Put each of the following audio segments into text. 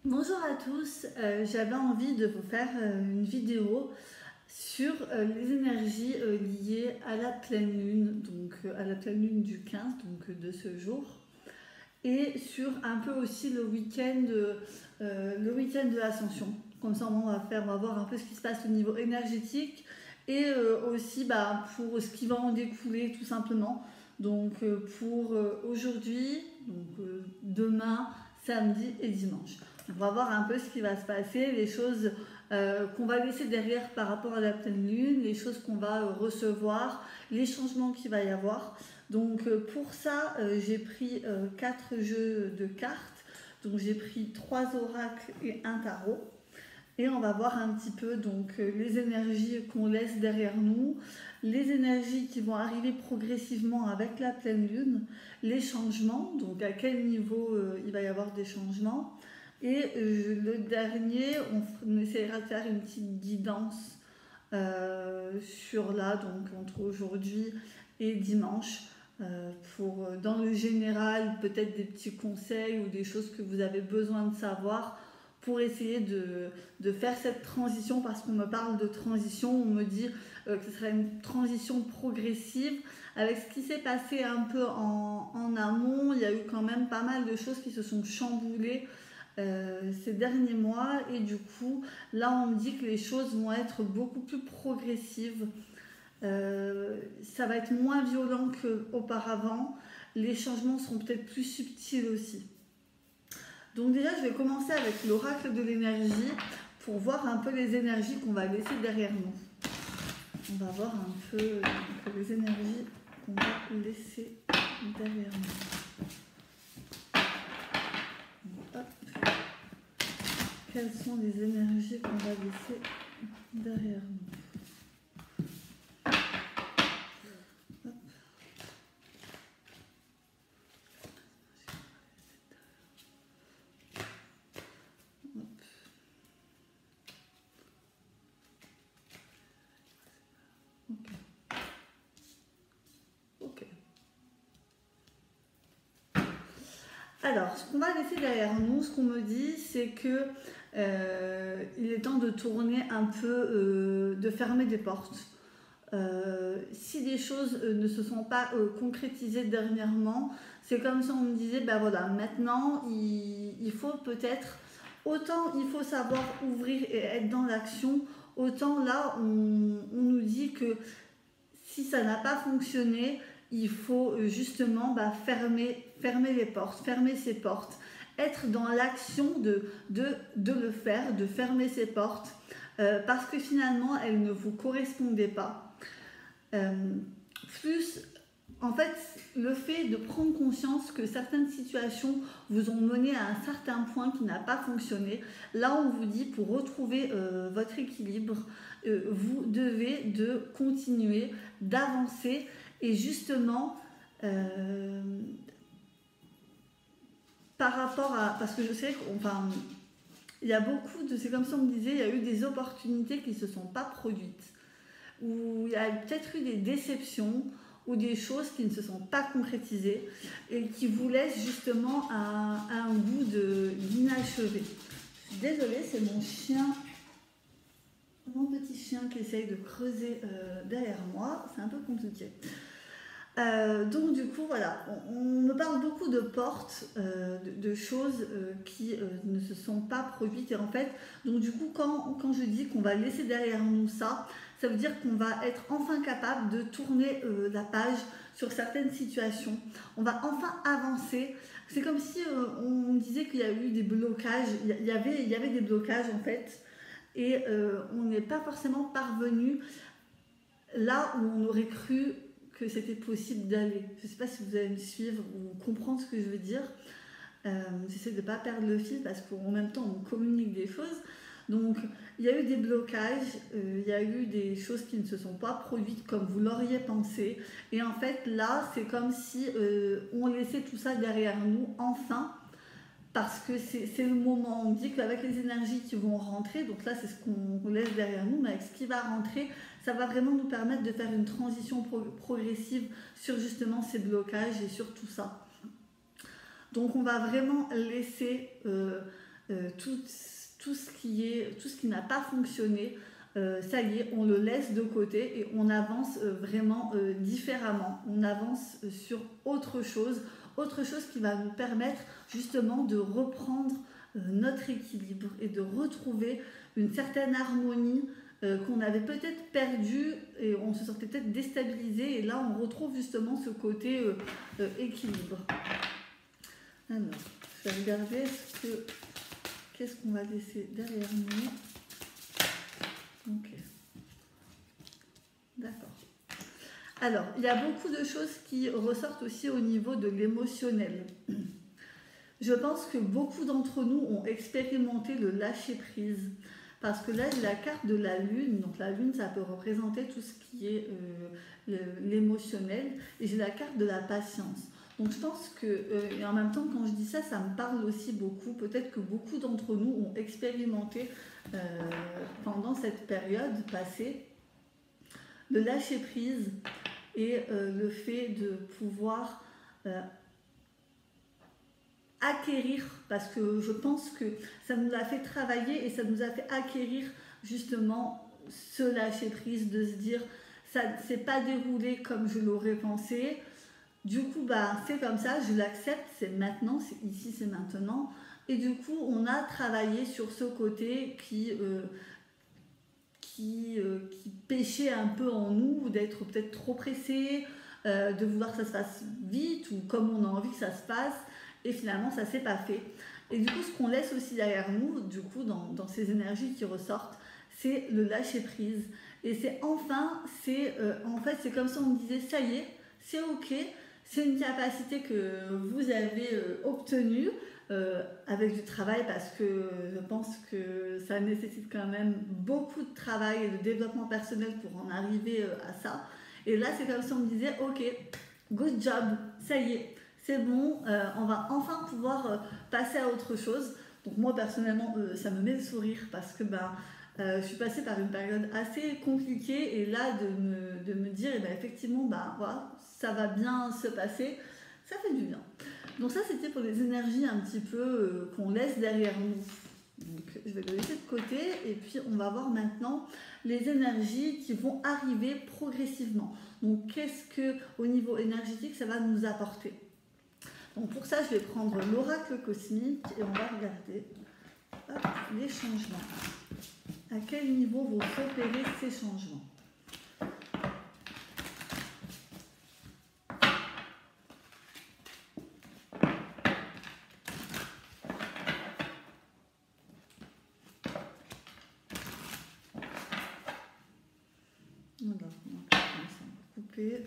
Bonjour à tous, j'avais envie de vous faire une vidéo sur les énergies liées à la pleine lune, donc à la pleine lune du 15, donc de ce jour, et sur un peu aussi le week-end de l'Ascension. Comme ça, on va voir un peu ce qui se passe au niveau énergétique et aussi pour ce qui va en découler tout simplement. Donc pour aujourd'hui, demain, samedi et dimanche. On va voir un peu ce qui va se passer, les choses qu'on va laisser derrière par rapport à la pleine lune, les choses qu'on va recevoir, les changements qu'il va y avoir. Donc pour ça, j'ai pris 4 jeux de cartes. Donc j'ai pris 3 oracles et un tarot. Et on va voir un petit peu les énergies qu'on laisse derrière nous, les énergies qui vont arriver progressivement avec la pleine lune, les changements, donc à quel niveau il va y avoir des changements. Et le dernier, on essaiera de faire une petite guidance sur là, donc entre aujourd'hui et dimanche. Pour dans le général, peut-être des petits conseils ou des choses que vous avez besoin de savoir pour essayer de faire cette transition, parce qu'on me parle de transition, on me dit que ce serait une transition progressive. Avec ce qui s'est passé un peu en amont, il y a eu quand même pas mal de choses qui se sont chamboulées ces derniers mois, et du coup là on me dit que les choses vont être beaucoup plus progressives. Ça va être moins violent qu'auparavant, les changements seront peut-être plus subtils aussi. Donc déjà je vais commencer avec l'oracle de l'énergie pour voir un peu les énergies qu'on va laisser derrière nous. On va voir un peu les énergies qu'on va laisser derrière nous. Hop. Quelles sont les énergies qu'on va laisser derrière nous? Alors, ce qu'on va laisser derrière nous, ce qu'on me dit, c'est que il est temps de tourner un peu, de fermer des portes. Si des choses ne se sont pas concrétisées dernièrement, c'est comme si on me disait, ben voilà, maintenant, il faut peut-être, autant il faut savoir ouvrir et être dans l'action, autant là, on nous dit que si ça n'a pas fonctionné, il faut justement fermer les portes, fermer ses portes, être dans l'action de le faire, de fermer ses portes, parce que finalement, elles ne vous correspondaient pas. Plus, en fait, le fait de prendre conscience que certaines situations vous ont mené à un certain point qui n'a pas fonctionné, là on vous dit pour retrouver votre équilibre, vous devez de continuer, d'avancer et justement par rapport à, parce que je sais qu'enfin il y a beaucoup de, c'est comme si on me disait, il y a eu des opportunités qui ne se sont pas produites, où il y a peut-être eu des déceptions ou des choses qui ne se sont pas concrétisées et qui vous laissent justement un goût d'inachevé. Je suis désolée, c'est mon petit chien qui essaye de creuser derrière moi, c'est un peu compliqué. Donc du coup voilà, on me parle beaucoup de portes, de choses qui ne se sont pas produites, et en fait, donc du coup quand je dis qu'on va laisser derrière nous ça, ça veut dire qu'on va être enfin capable de tourner la page sur certaines situations, on va enfin avancer. C'est comme si on disait qu'il y a eu des blocages, il y avait des blocages en fait, et on n'est pas forcément parvenu là où on aurait cru que c'était possible d'aller. Je ne sais pas si vous allez me suivre ou comprendre ce que je veux dire. J'essaie de ne pas perdre le fil parce qu'en même temps on communique des choses. Donc il y a eu des blocages, il y a eu des choses qui ne se sont pas produites comme vous l'auriez pensé. Et en fait là c'est comme si on laissait tout ça derrière nous enfin. Parce que c'est le moment, on dit qu'avec les énergies qui vont rentrer, donc là c'est ce qu'on laisse derrière nous, mais avec ce qui va rentrer, ça va vraiment nous permettre de faire une transition progressive sur justement ces blocages et sur tout ça. Donc on va vraiment laisser tout ce qui n'a pas fonctionné, ça y est, on le laisse de côté et on avance vraiment différemment. On avance sur autre chose qui va nous permettre justement de reprendre notre équilibre et de retrouver une certaine harmonie qu'on avait peut-être perdue et on se sentait peut-être déstabilisé. Et là, on retrouve justement ce côté équilibre. Alors, je vais regarder qu'est-ce qu'on va laisser derrière nous. Ok. D'accord. Alors, il y a beaucoup de choses qui ressortent aussi au niveau de l'émotionnel. Je pense que beaucoup d'entre nous ont expérimenté le lâcher-prise. Parce que là, j'ai la carte de la lune. Donc la lune, ça peut représenter tout ce qui est l'émotionnel. Et j'ai la carte de la patience. Donc je pense que, et en même temps, quand je dis ça, ça me parle aussi beaucoup. Peut-être que beaucoup d'entre nous ont expérimenté pendant cette période passée le lâcher-prise et le fait de pouvoir acquérir, parce que je pense que ça nous a fait travailler et ça nous a fait acquérir justement ce lâcher-prise, de se dire ça ne s'est pas déroulé comme je l'aurais pensé. Du coup, c'est comme ça, je l'accepte, c'est maintenant, c'est ici, c'est maintenant. Et du coup, on a travaillé sur ce côté qui pêchait un peu en nous, d'être peut-être trop pressé, de vouloir que ça se fasse vite ou comme on a envie que ça se passe. Et finalement, ça ne s'est pas fait. Et du coup, ce qu'on laisse aussi derrière nous, du coup, dans ces énergies qui ressortent, c'est le lâcher-prise. Et c'est en fait, c'est comme ça on me disait, ça y est, c'est ok. C'est une capacité que vous avez obtenue avec du travail parce que je pense que ça nécessite quand même beaucoup de travail et de développement personnel pour en arriver à ça. Et là, c'est comme si on me disait, ok, good job, ça y est, c'est bon, on va enfin pouvoir passer à autre chose. Donc moi, personnellement, ça me met le sourire parce que je suis passée par une période assez compliquée et là, de me dire, effectivement, voilà, ça va bien se passer, ça fait du bien. Donc ça, c'était pour les énergies un petit peu qu'on laisse derrière nous. Donc je vais le laisser de côté et puis on va voir maintenant les énergies qui vont arriver progressivement. Donc qu'est-ce que au niveau énergétique, ça va nous apporter? Donc pour ça, je vais prendre l'oracle cosmique et on va regarder les changements. À quel niveau vont s'opérer ces changements? Alors, on va couper.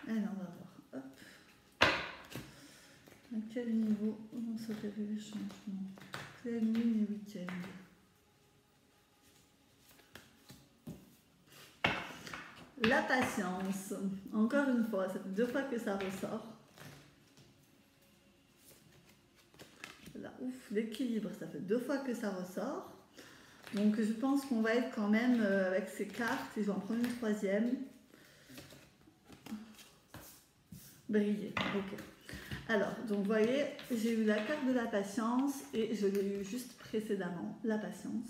Alors, on va voir. Hop. À quel niveau vont s'opérer les changements? Pleine lune et week-end. La patience. Encore une fois, ça fait 2 fois que ça ressort. Là, ouf, l'équilibre, ça fait 2 fois que ça ressort. Donc je pense qu'on va être quand même avec ces cartes, et je vais en prendre une troisième. Briller, ok. Alors, donc vous voyez, j'ai eu la carte de la patience et je l'ai eu juste précédemment, la patience.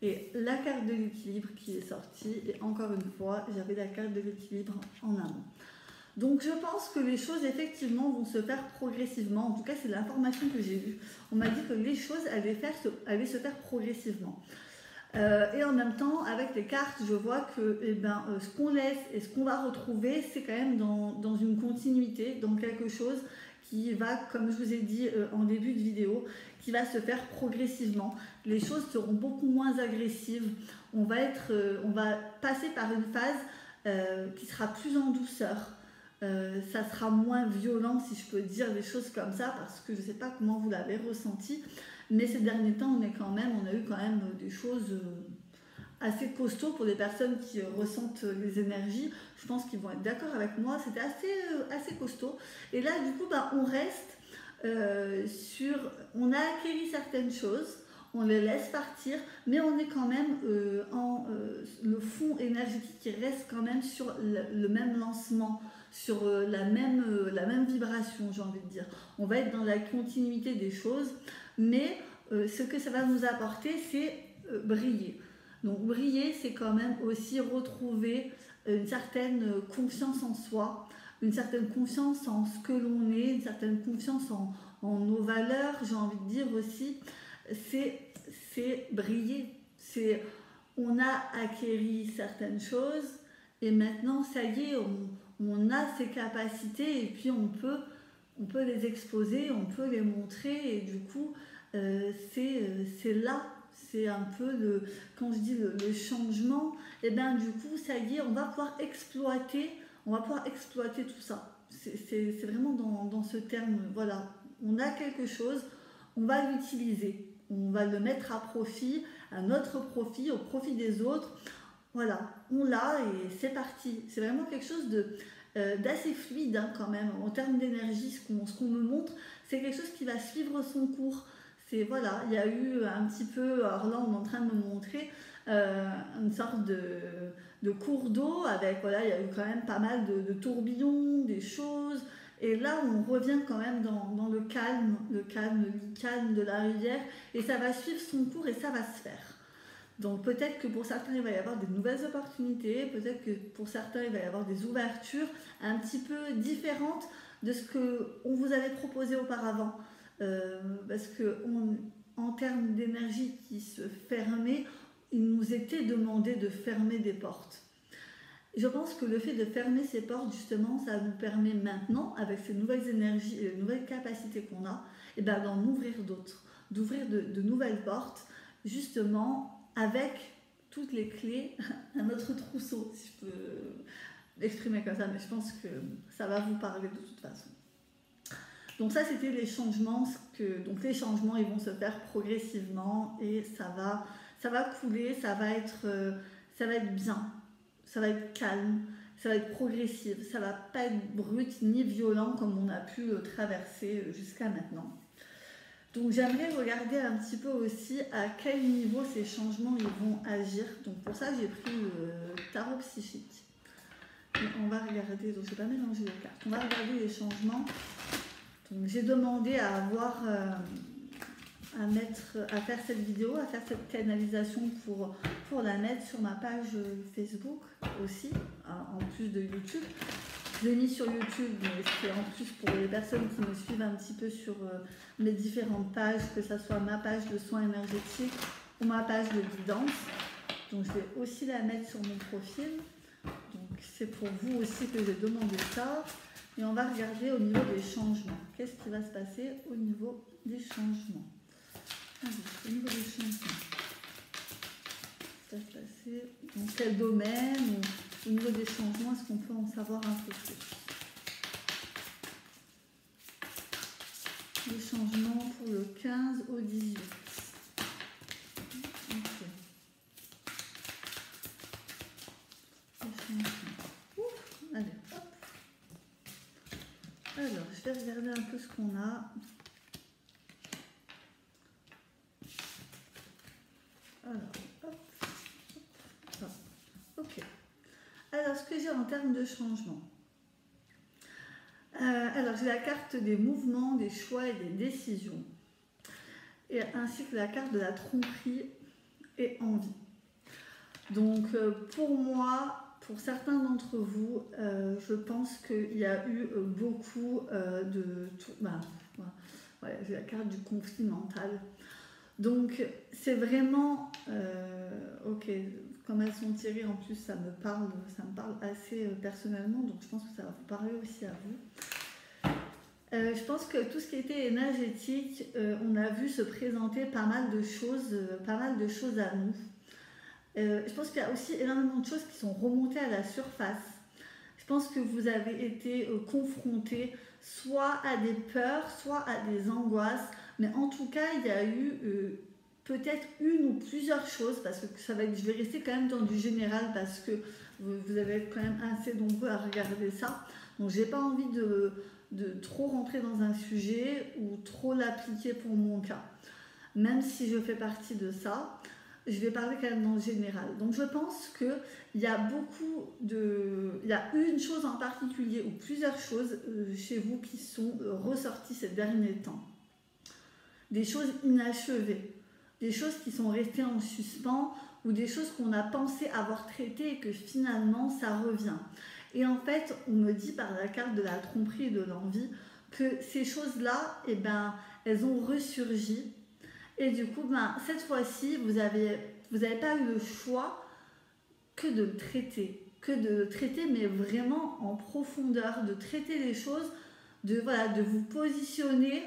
Et la carte de l'équilibre qui est sortie, et encore une fois, j'avais la carte de l'équilibre en amont. Donc je pense que les choses effectivement vont se faire progressivement, en tout cas c'est l'information que j'ai eue. On m'a dit que les choses allaient se faire progressivement. Et en même temps, avec les cartes, je vois que ce qu'on laisse et ce qu'on va retrouver, c'est quand même dans une continuité, dans quelque chose qui va, comme je vous ai dit en début de vidéo, qui va se faire progressivement. Les choses seront beaucoup moins agressives. On va passer par une phase qui sera plus en douceur. Ça sera moins violent, si je peux dire des choses comme ça, parce que je ne sais pas comment vous l'avez ressenti, mais ces derniers temps, on a eu quand même des choses assez costauds pour les personnes qui ressentent les énergies. Je pense qu'ils vont être d'accord avec moi, c'était assez costaud. Et là, du coup, on reste on a acquis certaines choses, on les laisse partir, mais on est quand même le fond énergétique qui reste quand même sur le même lancement, sur la même vibration, j'ai envie de dire. On va être dans la continuité des choses, mais ce que ça va nous apporter, c'est briller. Donc briller, c'est quand même aussi retrouver une certaine confiance en soi, une certaine confiance en ce que l'on est, une certaine confiance en nos valeurs, j'ai envie de dire aussi. C'est briller. On a acquéri certaines choses et maintenant, ça y est, on a ces capacités et puis on peut les exposer, on peut les montrer et du coup, c'est là. C'est un peu quand je dis le changement, et bien du coup, ça y est, on va pouvoir exploiter tout ça. C'est vraiment dans ce terme, voilà, on a quelque chose, on va l'utiliser, on va le mettre à profit, à notre profit, au profit des autres. Voilà, on l'a et c'est parti. C'est vraiment quelque chose d'assez fluide hein, quand même, en termes d'énergie, ce qu'on me montre, c'est quelque chose qui va suivre son cours. Voilà, il y a eu un petit peu, alors là on est en train de me montrer une sorte de cours d'eau avec, voilà, il y a eu quand même pas mal de tourbillons, des choses, et là on revient quand même dans le calme de la rivière, et ça va suivre son cours et ça va se faire. Donc peut-être que pour certains il va y avoir des nouvelles opportunités, peut-être que pour certains il va y avoir des ouvertures un petit peu différentes de ce qu'on vous avait proposé auparavant. Parce que en termes d'énergie qui se fermait, il nous était demandé de fermer des portes. Je pense que le fait de fermer ces portes, justement, ça nous permet maintenant, avec ces nouvelles énergies et les nouvelles capacités qu'on a, et ben d'en ouvrir d'autres, d'ouvrir de nouvelles portes, justement, avec toutes les clés à notre trousseau, si je peux l'exprimer comme ça, mais je pense que ça va vous parler de toute façon. Donc ça, c'était les changements. Donc les changements, ils vont se faire progressivement et ça va couler, ça va être bien, ça va être calme, ça va être progressif, ça va pas être brut ni violent comme on a pu traverser jusqu'à maintenant. Donc j'aimerais regarder un petit peu aussi à quel niveau ces changements ils vont agir. Donc pour ça, j'ai pris le tarot psychique. Et on va regarder, donc je ne vais pas mélanger les cartes, on va regarder les changements. Donc j'ai demandé à avoir, à faire cette vidéo, à faire cette canalisation pour la mettre sur ma page Facebook aussi, en plus de YouTube. Je l'ai mis sur YouTube, mais c'est en plus pour les personnes qui me suivent un petit peu sur mes différentes pages, que ce soit ma page de soins énergétiques ou ma page de guidance. Donc je vais aussi la mettre sur mon profil. Donc c'est pour vous aussi que j'ai demandé ça. Et on va regarder au niveau des changements. Qu'est-ce qui va se passer au niveau des changements? Au niveau des changements. Ça va se passer dans quel domaine? Au niveau des changements, est-ce qu'on peut en savoir un peu plus? Les changements pour le 15 au 18. Okay. Les changements. Ouf, allez, hop. Alors, je vais regarder un peu ce qu'on a. Alors, hop, hop, ok. Alors, ce que j'ai en termes de changement. Alors, j'ai la carte des mouvements, des choix et des décisions. Et ainsi que la carte de la tromperie et envie. Donc, pour moi, pour certains d'entre vous, je pense qu'il y a eu beaucoup de... ouais, j'ai la carte du conflit mental. Donc, c'est vraiment... ok, comme elles sont tirées, en plus, ça me parle assez personnellement, donc je pense que ça va vous parler aussi à vous. Je pense que tout ce qui était énergétique, on a vu se présenter pas mal de choses à nous. Je pense qu'il y a aussi énormément de choses qui sont remontées à la surface. Je pense que vous avez été confrontés soit à des peurs, soit à des angoisses, mais en tout cas, il y a eu peut-être une ou plusieurs choses, parce que je vais rester quand même dans du général, parce que vous allez être quand même assez nombreux à regarder ça. Donc, j'ai pas envie de trop rentrer dans un sujet ou trop l'appliquer pour mon cas, même si je fais partie de ça. je vais parler quand même dans le général. Donc je pense qu'il y a il y a une chose en particulier ou plusieurs choses chez vous qui sont ressorties ces derniers temps. Des choses inachevées, des choses qui sont restées en suspens ou des choses qu'on a pensé avoir traitées et que finalement ça revient. Et en fait, on me dit par la carte de la tromperie et de l'envie que ces choses-là, eh ben, elles ont ressurgi. Et du coup, ben, cette fois-ci, vous n'avez pas eu le choix que de le traiter, mais vraiment en profondeur, de traiter les choses, de vous positionner,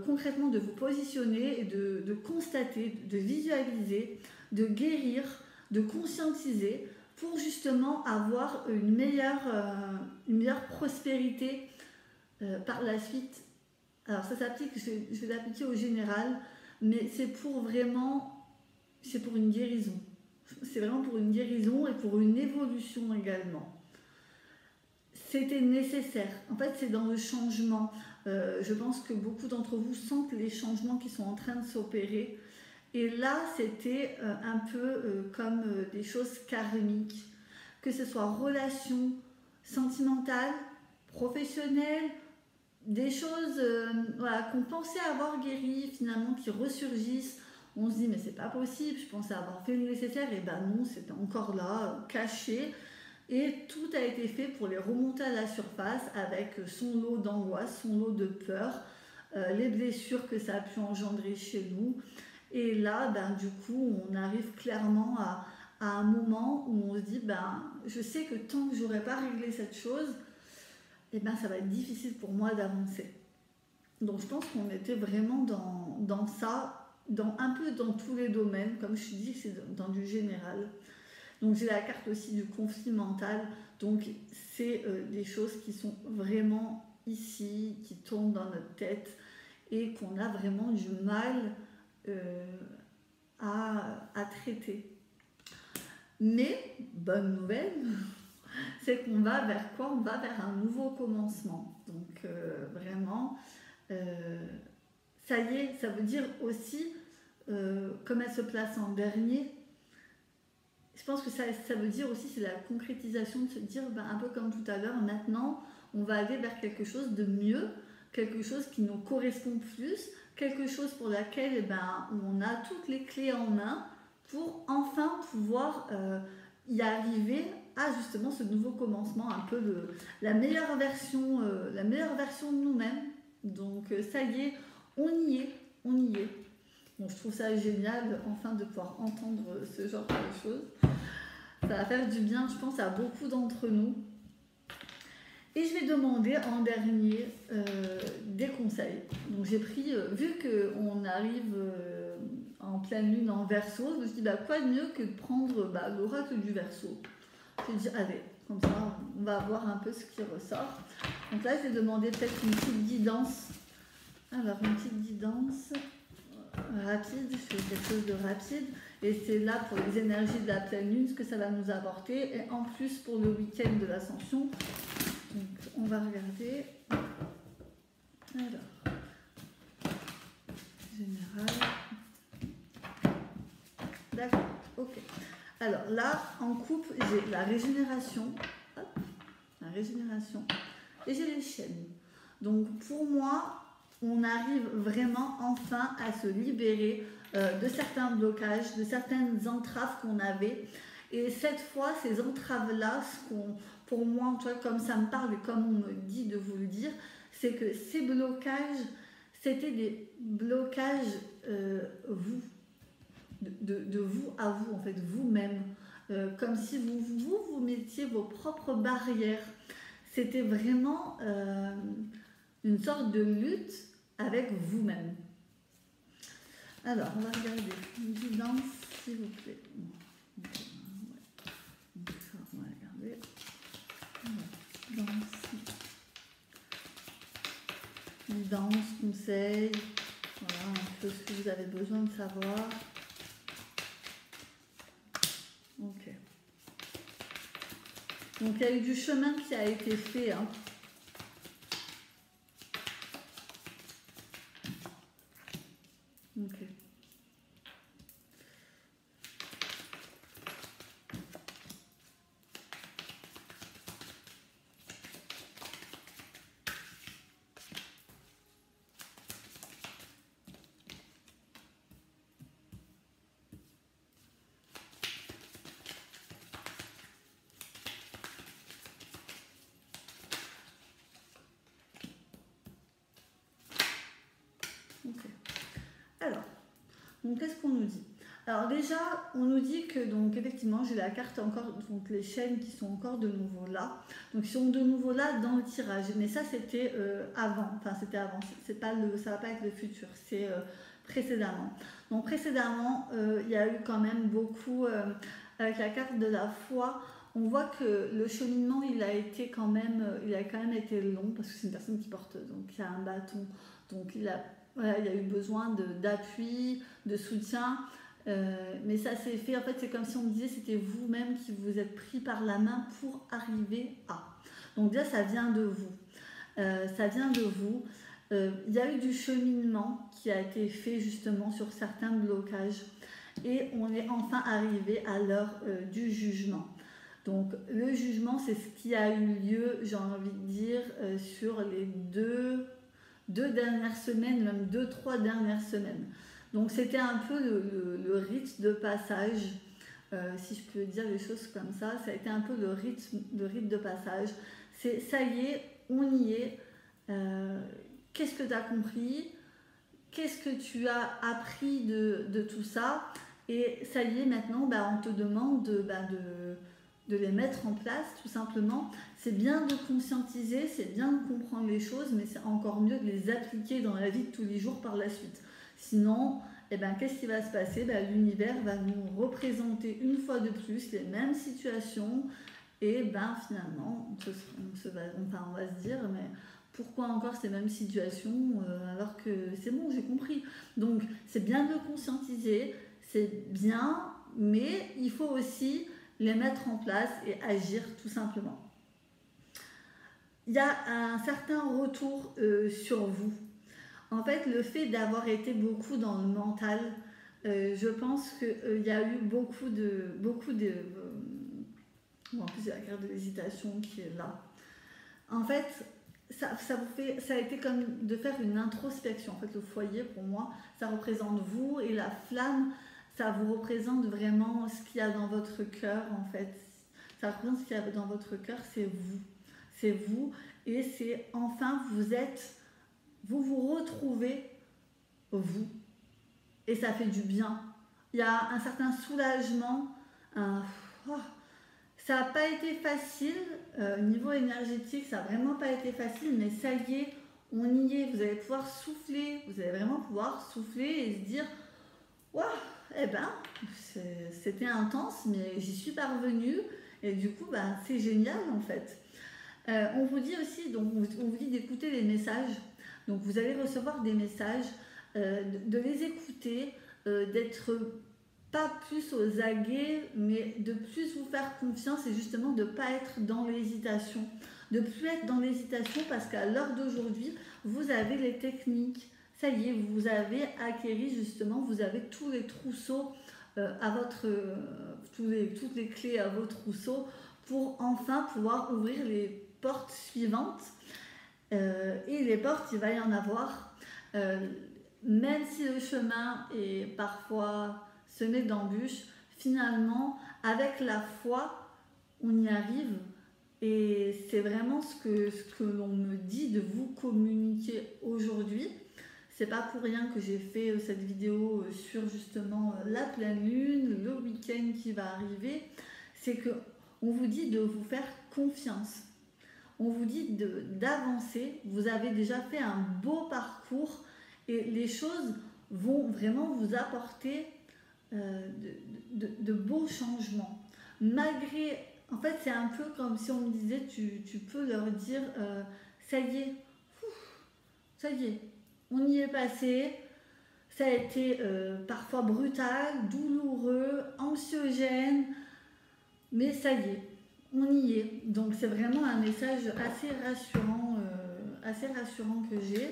concrètement de vous positionner et de constater, de visualiser, de guérir, de conscientiser pour justement avoir une meilleure prospérité par la suite. Alors ça s'applique, je vais l'appliquer au général, mais c'est pour une guérison. C'est vraiment pour une guérison et pour une évolution également. C'était nécessaire. En fait, c'est dans le changement. Je pense que beaucoup d'entre vous sentent les changements qui sont en train de s'opérer. Et là, c'était un peu comme des choses karmiques, que ce soit relations sentimentales, professionnelles, des choses qu'on pensait avoir guéries, finalement, qui ressurgissent. On se dit, mais c'est pas possible, je pensais avoir fait le nécessaire, et ben non, c'était encore là, caché. Et tout a été fait pour les remonter à la surface avec son lot d'angoisse, son lot de peur, les blessures que ça a pu engendrer chez nous. Et là, ben, du coup, on arrive clairement à un moment où on se dit, ben, je sais que tant que j'aurai pas réglé cette chose, eh ben, ça va être difficile pour moi d'avancer. Donc je pense qu'on était vraiment dans ça, un peu dans tous les domaines, comme je dis, c'est dans du général. Donc j'ai la carte aussi du conflit mental, donc c'est des choses qui sont vraiment ici, qui tournent dans notre tête et qu'on a vraiment du mal à traiter. Mais, bonne nouvelle, c'est qu'on va vers quoi? On va vers un nouveau commencement. Donc vraiment, ça y est, ça veut dire aussi, comme elle se place en dernier, je pense que ça veut dire aussi, c'est la concrétisation de se dire, ben, un peu comme tout à l'heure, maintenant, on va aller vers quelque chose de mieux, quelque chose qui nous correspond plus, quelque chose pour laquelle eh ben, on a toutes les clés en main pour enfin pouvoir y arriver à justement ce nouveau commencement, un peu la meilleure version de nous-mêmes. Donc ça y est, on y est. Bon, je trouve ça génial enfin de pouvoir entendre ce genre de choses. Ça va faire du bien, je pense, à beaucoup d'entre nous. Et je vais demander en dernier des conseils. Donc j'ai pris, vu qu'on arrive en pleine lune en Verseau, je me suis dit, bah, quoi de mieux que de prendre l'oracle du Verseau. Je me suis dit, allez, comme ça, on va voir un peu ce qui ressort. Donc là, je vais demander peut-être une petite guidance. Alors, une petite guidance rapide, je fais quelque chose de rapide. Et c'est là pour les énergies de la pleine lune, ce que ça va nous apporter. Et en plus, pour le week-end de l'ascension. Donc, on va regarder. Alors, général. D'accord, ok. Alors là, en coupe, j'ai la régénération. Hop, la régénération. Et j'ai les chaînes. Donc, pour moi, on arrive vraiment enfin à se libérer de certains blocages, de certaines entraves qu'on avait. Et cette fois, ces entraves-là, pour moi, en tout cas, comme ça me parle et comme on me dit de vous le dire, c'est que ces blocages, c'était des blocages vous, de vous à vous, en fait, vous-même. Comme si vous mettiez vos propres barrières. C'était vraiment une sorte de lutte avec vous-même. Alors, on va regarder une guidance, s'il vous plaît. On va regarder. Guidance, conseil. Voilà un peu ce que vous avez besoin de savoir. Ok. Donc, il y a eu du chemin qui a été fait. Hein. Ok. Donc qu'est-ce qu'on nous dit? Alors déjà, on nous dit que, donc effectivement, j'ai la carte encore, donc les chaînes qui sont encore de nouveau là. Donc ils sont de nouveau là dans le tirage. Mais ça, c'était avant. Enfin, c'était avant. C'est pas ça va pas être le futur. C'est précédemment. Donc précédemment, il y a eu quand même beaucoup, avec la carte de la foi, on voit que le cheminement, il a quand même été long, parce que c'est une personne qui porte, donc il a un bâton. Donc il y a eu besoin d'appui, de soutien. Mais ça s'est fait, en fait c'est comme si on me disait c'était vous-même qui vous êtes pris par la main pour arriver à. Donc déjà ça vient de vous. Il y a eu du cheminement qui a été fait justement sur certains blocages et on est enfin arrivé à l'heure du jugement. Donc le jugement, c'est ce qui a eu lieu, j'ai envie de dire, sur les deux dernières semaines, même 2-3 dernières semaines. Donc c'était un peu le rite de passage, si je peux dire les choses comme ça. Ça a été un peu le rite de passage. C'est ça y est, on y est. Qu'est-ce que tu as compris? Qu'est-ce que tu as appris de tout ça? Et ça y est, maintenant, on te demande de les mettre en place, tout simplement. C'est bien de conscientiser, c'est bien de comprendre les choses, mais c'est encore mieux de les appliquer dans la vie de tous les jours par la suite. Sinon, qu'est-ce qui va se passer? L'univers va nous représenter une fois de plus les mêmes situations et finalement, on va se dire, mais pourquoi encore ces mêmes situations alors que c'est bon, j'ai compris. Donc, c'est bien de le conscientiser, c'est bien, mais il faut aussi les mettre en place et agir tout simplement. Il y a un certain retour sur vous. En fait, le fait d'avoir été beaucoup dans le mental, je pense qu'il y a eu beaucoup de bon, en plus, il y a la carte de l'hésitation qui est là. En fait, ça a été comme de faire une introspection. En fait, le foyer, pour moi, ça représente vous et la flamme, ça vous représente vraiment ce qu'il y a dans votre cœur, en fait. Ça représente ce qu'il y a dans votre cœur, c'est vous. C'est vous et c'est enfin, vous vous retrouvez, vous. Et ça fait du bien. Il y a un certain soulagement. Ça n'a pas été facile. Niveau énergétique, ça n'a vraiment pas été facile. Mais ça y est, on y est. Vous allez pouvoir souffler. Vous allez vraiment pouvoir souffler et se dire waouh, c'était intense, mais j'y suis parvenue. Et du coup, c'est génial en fait. On vous dit aussi, donc on vous dit d'écouter les messages. Donc vous allez recevoir des messages, de les écouter, d'être pas plus aux aguets, mais de plus vous faire confiance et justement de ne pas être dans l'hésitation. De ne plus être dans l'hésitation parce qu'à l'heure d'aujourd'hui, vous avez les techniques. Ça y est, vous avez acquéri justement, vous avez tous les trousseaux toutes les clés à vos trousseaux pour enfin pouvoir ouvrir les portes suivantes. Et les portes, il va y en avoir. Même si le chemin est parfois semé d'embûches, finalement, avec la foi, on y arrive. Et c'est vraiment ce que l'on me dit de vous communiquer aujourd'hui. C'est pas pour rien que j'ai fait cette vidéo sur justement la pleine lune, le week-end qui va arriver. C'est qu'on vous dit de vous faire confiance. On vous dit d'avancer. Vous avez déjà fait un beau parcours et les choses vont vraiment vous apporter de beaux changements. Malgré, en fait, c'est un peu comme si on me disait, tu peux leur dire, ça y est, on y est passé. Ça a été parfois brutal, douloureux, anxiogène, mais ça y est, on y est. Donc c'est vraiment un message assez rassurant que j'ai.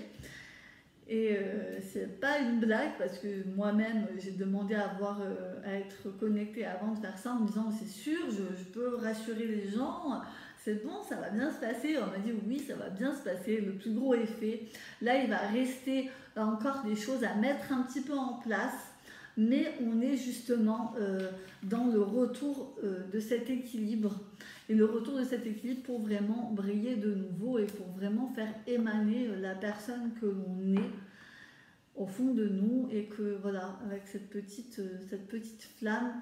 Et c'est pas une blague parce que moi-même j'ai demandé à être connectée avant de faire ça en me disant c'est sûr, je peux rassurer les gens, c'est bon, ça va bien se passer. On m'a dit oui, ça va bien se passer, le plus gros est fait. Là il va rester encore des choses à mettre un petit peu en place, mais on est justement dans le retour de cet équilibre. Et le retour de cet équilibre pour vraiment briller de nouveau et pour vraiment faire émaner la personne que l'on est au fond de nous et que voilà, avec cette petite flamme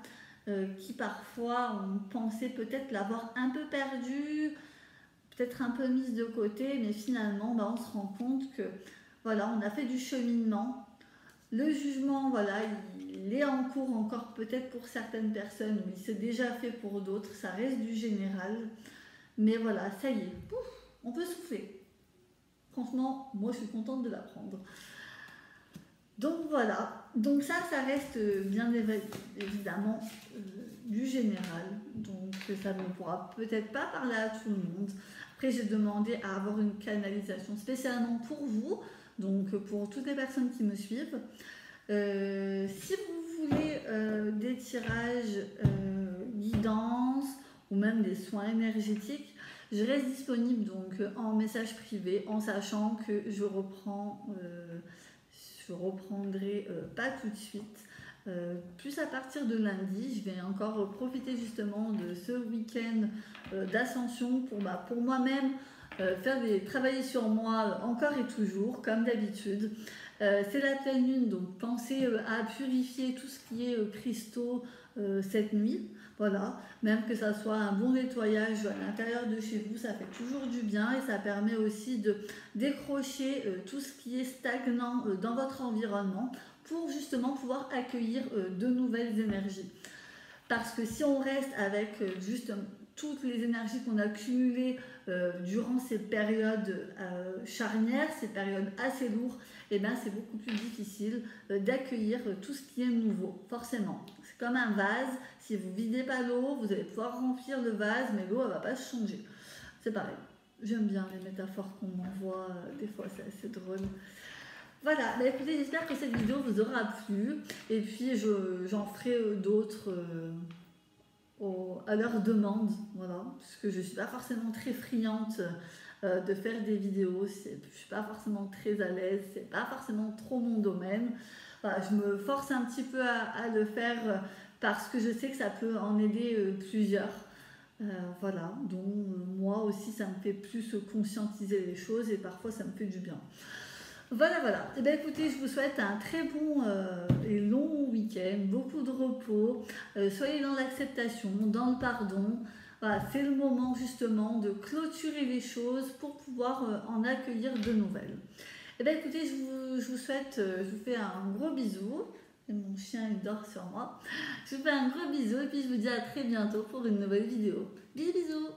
qui parfois on pensait peut-être l'avoir un peu perdue, peut-être un peu mise de côté, mais finalement on se rend compte que voilà, on a fait du cheminement. Le jugement, voilà, il est en cours encore peut-être pour certaines personnes, ou il s'est déjà fait pour d'autres, ça reste du général. Mais voilà, ça y est, pouf, on peut souffler. Franchement, moi je suis contente de l'apprendre. Donc voilà, donc ça reste bien évidemment du général. Donc ça ne pourra peut-être pas parler à tout le monde. Après j'ai demandé à avoir une canalisation spécialement pour vous, donc pour toutes les personnes qui me suivent. Si vous voulez des tirages, guidance ou même des soins énergétiques, je reste disponible donc en message privé, en sachant que je reprendrai pas tout de suite. Plus à partir de lundi, je vais encore profiter justement de ce week-end d'ascension pour moi-même travailler sur moi encore et toujours, comme d'habitude. C'est la pleine lune, donc pensez à purifier tout ce qui est cristaux cette nuit. Voilà, même que ça soit un bon nettoyage à l'intérieur de chez vous, ça fait toujours du bien et ça permet aussi de décrocher tout ce qui est stagnant dans votre environnement pour justement pouvoir accueillir de nouvelles énergies. Parce que si on reste avec juste toutes les énergies qu'on a cumulées durant ces périodes charnières, ces périodes assez lourdes, et bien c'est beaucoup plus difficile d'accueillir tout ce qui est nouveau, forcément. C'est comme un vase, si vous ne videz pas l'eau, vous allez pouvoir remplir le vase, mais l'eau elle ne va pas changer. C'est pareil. J'aime bien les métaphores qu'on m'envoie, des fois c'est assez drôle. Voilà, bah écoutez, j'espère que cette vidéo vous aura plu, et puis j'en ferai d'autres à leur demande, voilà, parce que je ne suis pas forcément très friande de faire des vidéos, je ne suis pas forcément très à l'aise, c'est pas forcément trop mon domaine. Voilà, je me force un petit peu à le faire parce que je sais que ça peut en aider plusieurs. Voilà, donc moi aussi ça me fait plus conscientiser les choses et parfois ça me fait du bien. Voilà. Et bien écoutez, je vous souhaite un très bon et long week-end, beaucoup de repos. Soyez dans l'acceptation, dans le pardon. Voilà, c'est le moment justement de clôturer les choses pour pouvoir en accueillir de nouvelles. Et bien écoutez, je vous souhaite, je vous fais un gros bisou. Et mon chien il dort sur moi. Je vous fais un gros bisou et puis je vous dis à très bientôt pour une nouvelle vidéo. Bisous bisous.